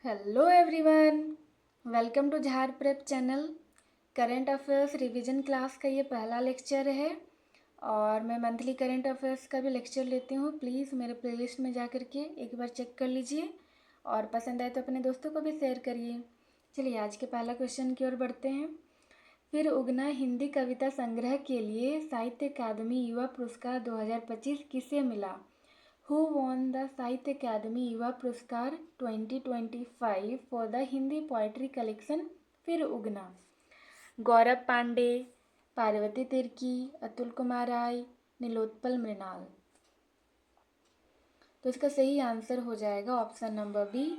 Hello everyone, welcome to झार prep channel. Current affairs revision class का ये पहला लेक्चर है और मैं मंथली करंट अफेयर्स का भी लेक्चर लेती हूँ। प्लीज़ मेरे प्लेलिस्ट में जा कर के एक बार चेक कर लीजिए और पसंद आए तो अपने दोस्तों को भी शेयर करिए। चलिए आज के पहला क्वेश्चन की ओर बढ़ते हैं। फिर उगना हिंदी कविता संग्रह के लिए साहित्य अकादमी युवा पुरस्कार 2025 किसे मिला? Who won the Sahitya Academy युवा पुरस्कार 2025 for the Hindi poetry collection फिर उगना? गौरव पांडे, पार्वती तिर्की, अतुल कुमार राय, नीलोत्पल मृणाल। तो इसका सही आंसर हो जाएगा option number B,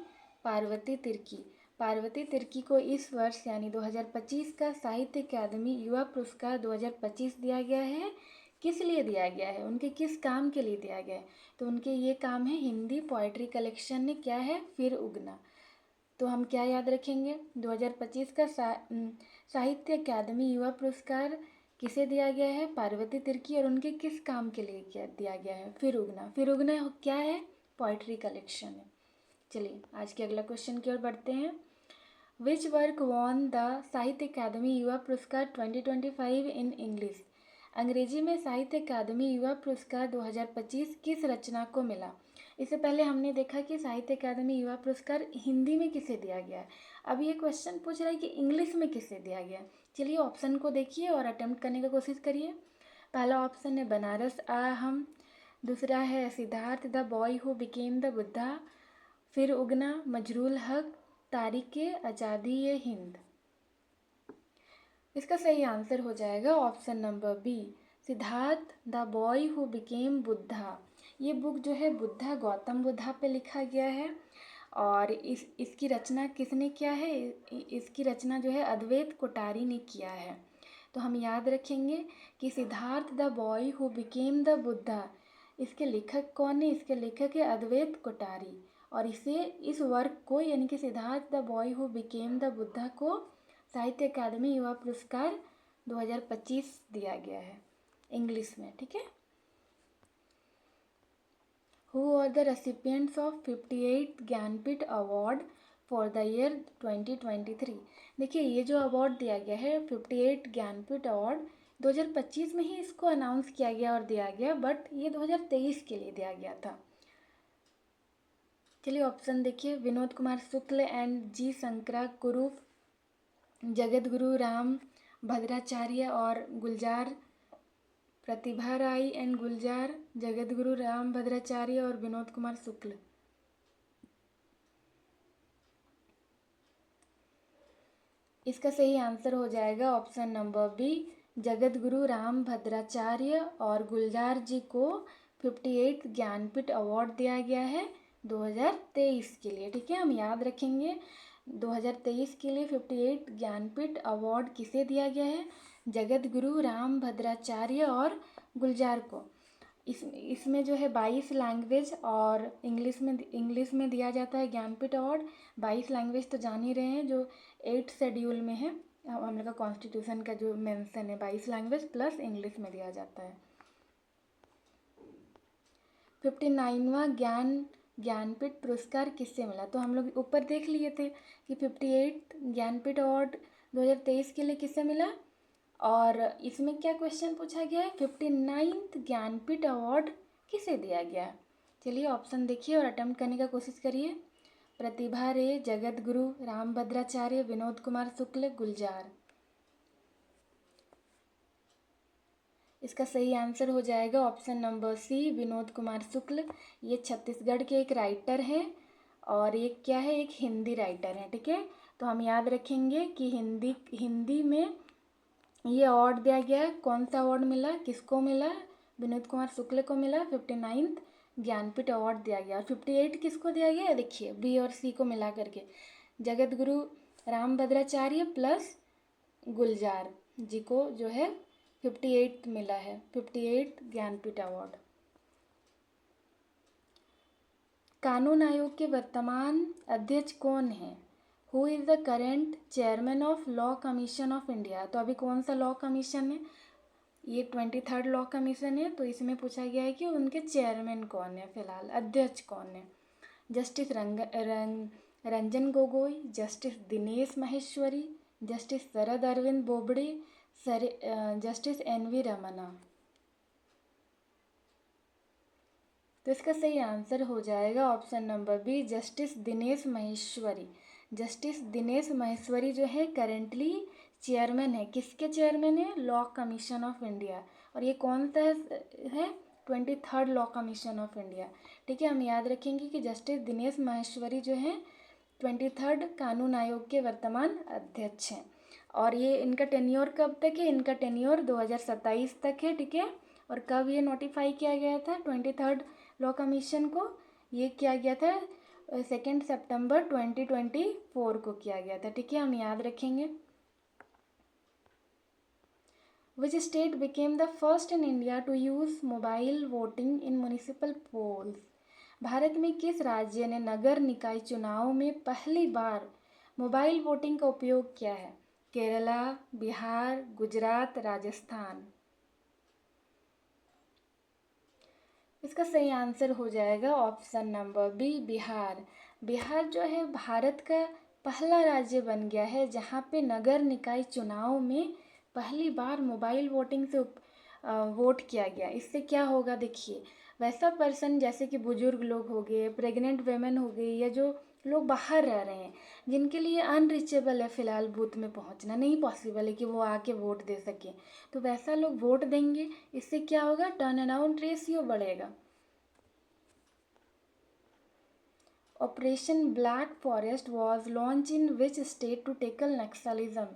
Parvati Tirkey. Parvati Tirkey को इस वर्ष यानी 2025 का साहित्य अकादमी युवा पुरस्कार 2025 दिया गया है। किस लिए दिया गया है, उनके किस काम के लिए दिया गया है? तो उनके ये काम है हिंदी पोएट्री कलेक्शन ने क्या है, फिर उगना। तो हम क्या याद रखेंगे, 2025 का साहित्य अकादमी युवा पुरस्कार किसे दिया गया है? पार्वती तिर्की। और उनके किस काम के लिए क्या दिया गया है? फिर उगना। फिर उगना क्या है? पोएट्री कलेक्शन है। चलिए आज के अगला क्वेश्चन की ओर बढ़ते हैं। विच वर्क वॉन द साहित्य अकादमी युवा पुरस्कार 2025 इन इंग्लिश? अंग्रेजी में साहित्य अकादमी युवा पुरस्कार 2025 किस रचना को मिला? इससे पहले हमने देखा कि साहित्य अकादमी युवा पुरस्कार हिंदी में किसे दिया गया है। अब ये क्वेश्चन पूछ रहा है कि इंग्लिश में किसे दिया गया है। चलिए ऑप्शन को देखिए और अटेम्प्ट करने की कोशिश करिए। पहला ऑप्शन है बनारस आ हम, दूसरा है Siddharth the boy who became the Buddha, फिर उगना, मजरूल हक, तारीख़ आज़ादी ये हिंद। इसका सही आंसर हो जाएगा option number B, Siddhartha the boy who became Buddha. ये बुक जो है बुद्धा, गौतम बुद्धा पे लिखा गया है और इसकी रचना किसने किया है? इसकी रचना जो है अद्वैत कोठारी ने किया है। तो हम याद रखेंगे कि Siddharth the boy who became the Buddha, इसके लेखक कौन है? इसके लेखक है अद्वैत कोठारी। और इस वर्क को यानी कि Siddharth the boy who became the Buddha को साहित्य अकादमी युवा पुरस्कार 2025 दिया गया है इंग्लिश में। ठीक है। Who are the recipients of 58th Jnanpith award for the year 2023? देखिए ये जो अवार्ड दिया गया है 58 ज्ञानपीठ अवार्ड 2025 में ही इसको अनाउंस किया गया और दिया गया, बट ये 2023 के लिए दिया गया था। चलिए ऑप्शन देखिए, विनोद कुमार शुक्ल एंड जी शंकरा कुरूप, जगत गुरु राम भद्राचार्य और गुलजार, प्रतिभा राय एंड गुलजार, जगत गुरु राम भद्राचार्य और विनोद कुमार शुक्ल। इसका सही आंसर हो जाएगा option number B, Jagat Guru Ram Bhadracharya और गुलजार जी को 58 ज्ञानपीठ अवार्ड दिया गया है 2023 के लिए। ठीक है, हम याद रखेंगे 2023 के लिए 58 ज्ञानपीठ अवार्ड किसे दिया गया है? जगत गुरु राम भद्राचार्य और गुलजार को। इसमें जो है 22 लैंग्वेज और इंग्लिश में दिया जाता है ज्ञानपीठ अवार्ड। 22 लैंग्वेज तो जान ही रहे हैं जो 8 शेड्यूल में है, हम लोग का कॉन्स्टिट्यूशन का जो मेंशन है 22 लैंग्वेज प्लस इंग्लिश में दिया जाता है। 59वां ज्ञानपीठ पुरस्कार किससे मिला? तो हम लोग ऊपर देख लिए थे कि 58 ज्ञानपीठ अवार्ड 2023 के लिए किससे मिला, और इसमें क्या क्वेश्चन पूछा गया है, 59th ज्ञानपीठ अवार्ड किसे दिया गया? चलिए ऑप्शन देखिए और अटेम्प्ट करने का कोशिश करिए। प्रतिभा रे, जगत गुरु राम भद्राचार्य, विनोद कुमार शुक्ल, गुलजार। इसका सही आंसर हो जाएगा option number C, Vinod Kumar Shukla. ये छत्तीसगढ़ के एक राइटर हैं और एक क्या है, एक हिंदी राइटर हैं। ठीक है, तो हम याद रखेंगे कि हिंदी में ये अवार्ड दिया गया है। कौन सा अवार्ड मिला, किसको मिला? विनोद कुमार शुक्ल को मिला 59th ज्ञानपीठ अवार्ड दिया गया। और 58 किसको दिया गया है? देखिए बी और सी को मिला करके जगत गुरु राम भद्राचार्य प्लस गुलजार जी को जो है 58 मिला है, 58 ज्ञानपीठ अवार्ड। कानून आयोग के वर्तमान अध्यक्ष कौन है? Who is the current chairman of law commission of India? तो अभी कौन सा लॉ कमीशन है? ये 23rd लॉ कमीशन है। तो इसमें पूछा गया है कि उनके चेयरमैन कौन है, फिलहाल अध्यक्ष कौन है? Justice Ranjan Gogoi, justice Dinesh Maheshwari, justice Sharad Arvind Bobde, justice N V. Ramana. तो इसका सही आंसर हो जाएगा option number B, justice Dinesh Maheshwari. Justice Dinesh Maheshwari जो है करेंटली चेयरमैन है, किसके चेयरमैन है? Law commission of India. और ये कौन सा है? 23rd law commission of India. ठीक है, हम याद रखेंगे कि जस्टिस दिनेश माहेश्वरी जो है 23rd कानून आयोग के वर्तमान अध्यक्ष हैं। और ये इनका टेन्योर कब तक है? इनका टेन्योर 2027 तक है। ठीक है, और कब ये नोटिफाई किया गया था 23rd लॉ कमीशन को? ये किया गया था 2 सितंबर 2024 को किया गया था। ठीक है, हम याद रखेंगे। Which state became the first in India to use mobile voting in municipal polls? Bharat में किस राज्य ने नगर निकाय चुनाव में पहली बार मोबाइल वोटिंग का उपयोग किया है? केरला, बिहार, गुजरात, राजस्थान। इसका सही आंसर हो जाएगा option number B, Bihar. Bihar जो है भारत का पहला राज्य बन गया है जहाँ पे नगर निकाय चुनाव में पहली बार मोबाइल वोटिंग से वोट किया गया। इससे क्या होगा देखिए, वैसा पर्सन जैसे कि बुजुर्ग लोग हो गए, प्रेग्नेंट वेमेन हो गई, या जो लोग बाहर रह रहे हैं जिनके लिए अनरीचेबल है फ़िलहाल बूथ में पहुंचना, नहीं पॉसिबल है कि वो आके वोट दे सकें, तो वैसा लोग वोट देंगे। इससे क्या होगा? टर्न अराउंड रेशियो बढ़ेगा। Operation black forest was launch in which state to tackle Naxalism?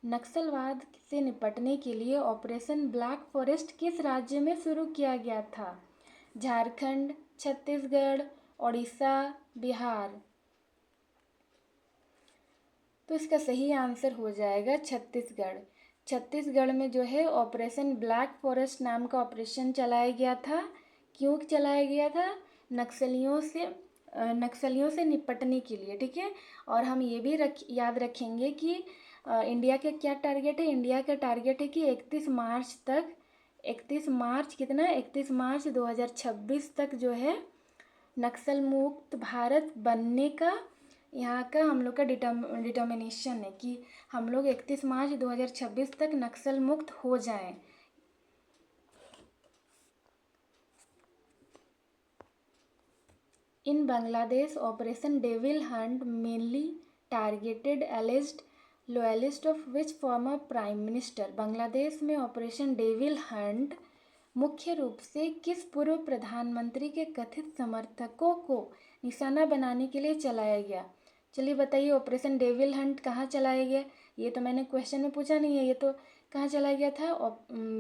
नक्सलवाद से निपटने के लिए ऑपरेशन ब्लैक फॉरेस्ट किस राज्य में शुरू किया गया था? झारखंड, छत्तीसगढ़, ओडिशा, बिहार। तो इसका सही आंसर हो जाएगा छत्तीसगढ़। छत्तीसगढ़ में जो है ऑपरेशन ब्लैक फॉरेस्ट नाम का ऑपरेशन चलाया गया था। क्यों चलाया गया था? नक्सलियों से निपटने के लिए। ठीक है, और हम ये भी याद रखेंगे कि इंडिया का क्या टारगेट है? इंडिया का टारगेट है कि 31 मार्च 2026 तक जो है नक्सल मुक्त भारत बनने का यहाँ का हम लोग का डिटर्मिनेशन है कि हम लोग 31 मार्च 2026 तक नक्सल मुक्त हो जाएं। In Bangladesh, Operation Devil Hunt mainly targeted alleged loyalists of which former prime minister? Bangladesh में ऑपरेशन डेविल हंट मुख्य रूप से किस पूर्व प्रधानमंत्री के कथित समर्थकों को निशाना बनाने के लिए चलाया गया? चलिए बताइए, ऑपरेशन डेविल हंट कहाँ चलाया गया? ये तो मैंने क्वेश्चन में पूछा नहीं है, ये तो कहाँ चलाया गया था?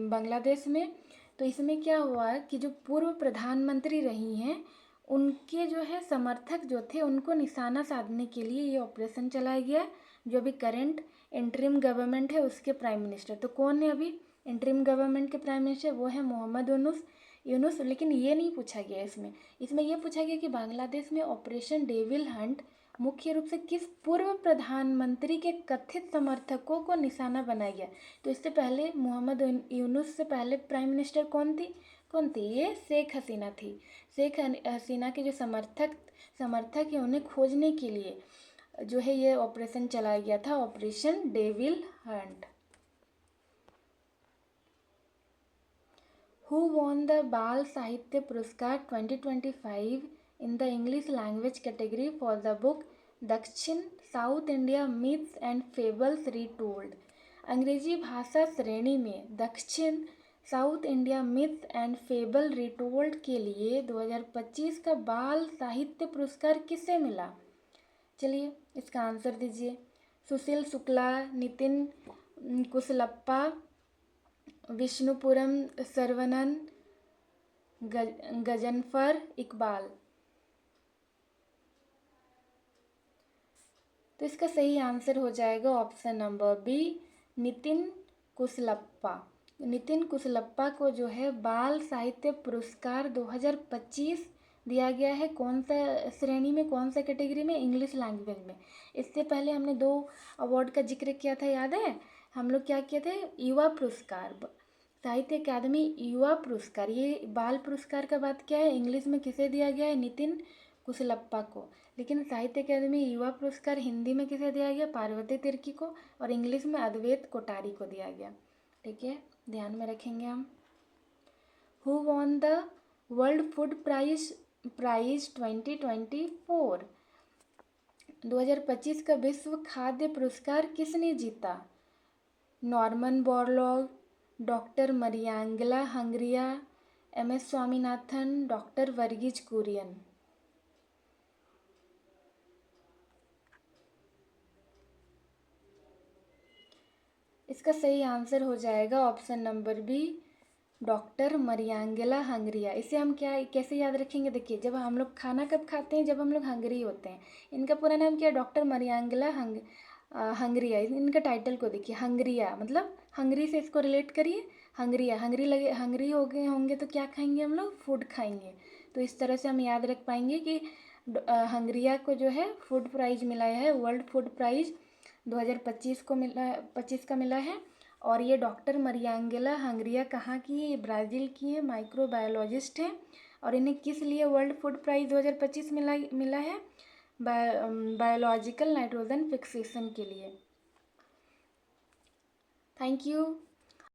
बांग्लादेश में। तो इसमें क्या हुआ कि जो पूर्व प्रधानमंत्री रही हैं उनके जो है समर्थक जो थे उनको निशाना साधने के लिए ये ऑपरेशन चलाया गया। जो अभी करंट इंटरिम गवर्नमेंट है उसके प्राइम मिनिस्टर, तो कौन है अभी इंटरिम गवर्नमेंट के प्राइम मिनिस्टर? वो है मोहम्मद यूनुस। लेकिन ये नहीं पूछा गया इसमें ये पूछा गया कि बांग्लादेश में ऑपरेशन डेविल हंट मुख्य रूप से किस पूर्व प्रधानमंत्री के कथित समर्थकों को निशाना बनाया गया। तो इससे पहले मोहम्मद यूनुस से पहले प्राइम मिनिस्टर कौन थी? ये शेख हसीना थी। शेख हसीना के जो समर्थक है उन्हें खोजने के लिए जो है ये ऑपरेशन चलाया गया था, operation devil Hunt. Who won the बाल साहित्य पुरस्कार 2025 in the English language category for the book दक्षिण South India myths and fables retold? अंग्रेजी भाषा श्रेणी में दक्षिण South India myths and fable retold के लिए 2025 का बाल साहित्य पुरस्कार किसे मिला? चलिए इसका आंसर दीजिए। सुशील शुक्ला, नितिन कुशलप्पा, विष्णुपुरम सर्वनन, गजनफर इकबाल। तो इसका सही आंसर हो जाएगा option number B, Nitin Kushalappa. Nitin Kushalappa को जो है बाल साहित्य पुरस्कार 2025 दिया गया है। कौन सा श्रेणी में, कौन सा कैटेगरी में? इंग्लिश लैंग्वेज में। इससे पहले हमने 2 अवार्ड का जिक्र किया था, याद है? हम लोग क्या किए थे? युवा पुरस्कार, साहित्य अकादमी युवा पुरस्कार। ये बाल पुरस्कार का बात क्या है? इंग्लिश में किसे दिया गया है? नितिन कुसलप्पा को। लेकिन साहित्य अकादमी युवा पुरस्कार हिंदी में किसे दिया गया? पार्वती तिर्की को, और इंग्लिश में अद्वैत कोठारी को दिया गया। ठीक है, ध्यान में रखेंगे हम। Who won the world food prize 2024? 2025 का विश्व खाद्य पुरस्कार किसने जीता? Norman Borlaug, doctor Mariangela Hungria, MS Swaminathan, doctor Verghese Kurien. इसका सही आंसर हो जाएगा option number B, doctor Mariangela Hungria. इसे हम क्या कैसे याद रखेंगे? देखिए, जब हम लोग खाना कब खाते हैं? जब हम लोग हंगरी होते हैं। इनका पूरा नाम क्या है? Doctor Mariangela हंगरिया। इनका टाइटल को देखिए, हंगरिया मतलब हंगरी से इसको रिलेट करिए। हंगरिया, हंगरी हो गए होंगे तो क्या खाएंगे हम लोग? फूड खाएंगे। तो इस तरह से हम याद रख पाएंगे कि हंगरिया को जो है फूड प्राइज मिला है, वर्ल्ड फूड प्राइज 2025 को मिला, 25 का मिला है। और ये डॉक्टर मरियांगला हंगरिया कहाँ की है? ये ब्राज़ील की है, माइक्रोबायोलॉजिस्ट हैं। और इन्हें किस लिए वर्ल्ड फूड प्राइज 2025 मिला है? बायोलॉजिकल नाइट्रोजन फिक्सेशन के लिए। Thank you.